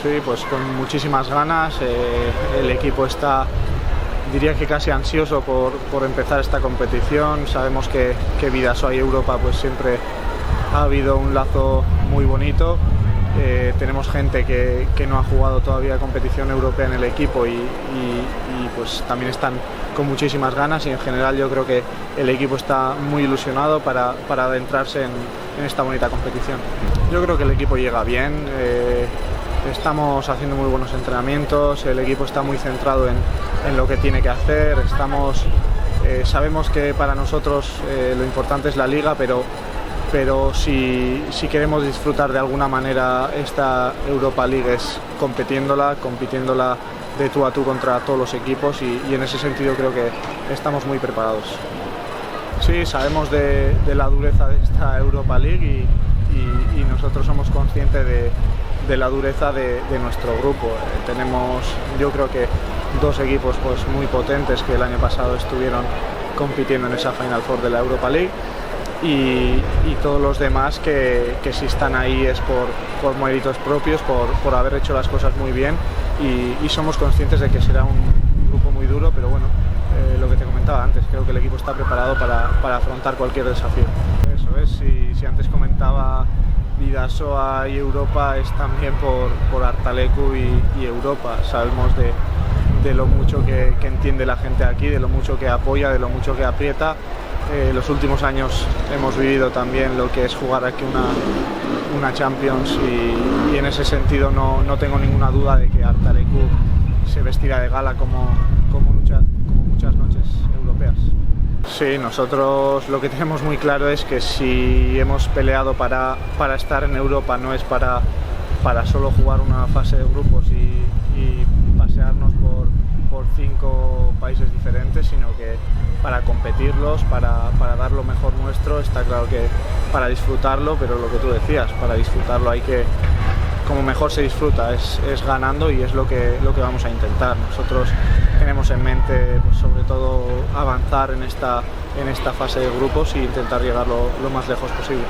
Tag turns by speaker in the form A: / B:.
A: Sí, pues con muchísimas ganas. El equipo está, diría que casi ansioso por empezar esta competición. Sabemos que Bidasoa y Europa pues siempre ha habido un lazo muy bonito. Tenemos gente que no ha jugado todavía competición europea en el equipo y pues también están con muchísimas ganas, y en general yo creo que el equipo está muy ilusionado para adentrarse en esta bonita competición. Yo creo que el equipo llega bien. Estamos haciendo muy buenos entrenamientos, el equipo está muy centrado en lo que tiene que hacer. Sabemos que para nosotros lo importante es la liga, pero si queremos disfrutar de alguna manera esta Europa League es compitiéndola de tú a tú contra todos los equipos, y en ese sentido creo que estamos muy preparados. Sí, sabemos de la dureza de esta Europa League y nosotros somos conscientes de la dureza de nuestro grupo. Tenemos, yo creo que dos equipos pues muy potentes que el año pasado estuvieron compitiendo en esa Final Four de la Europa League, y todos los demás que si están ahí es por méritos propios, por haber hecho las cosas muy bien, y somos conscientes de que será un grupo muy duro, pero bueno, lo que te comentaba antes, creo que el equipo está preparado para afrontar cualquier desafío. Eso es, si antes comentaba Bidasoa y Europa, es también por Artalecu y Europa. Sabemos de lo mucho que entiende la gente aquí, de lo mucho que apoya, de lo mucho que aprieta. Los últimos años hemos vivido también lo que es jugar aquí una Champions, y en ese sentido no tengo ninguna duda de que Artalecu se vestirá de gala como muchas noches europeas. Sí, nosotros lo que tenemos muy claro es que si hemos peleado para estar en Europa, no es para solo jugar una fase de grupos y pasearnos por 5 países diferentes, sino que para competirlos, para dar lo mejor nuestro. Está claro que para disfrutarlo, pero lo que tú decías, para disfrutarlo hay que, como mejor se disfruta es ganando, y es lo que vamos a intentar. Nosotros tenemos en mente pues, sobre todo avanzar en esta fase de grupos e intentar llegar lo más lejos posible.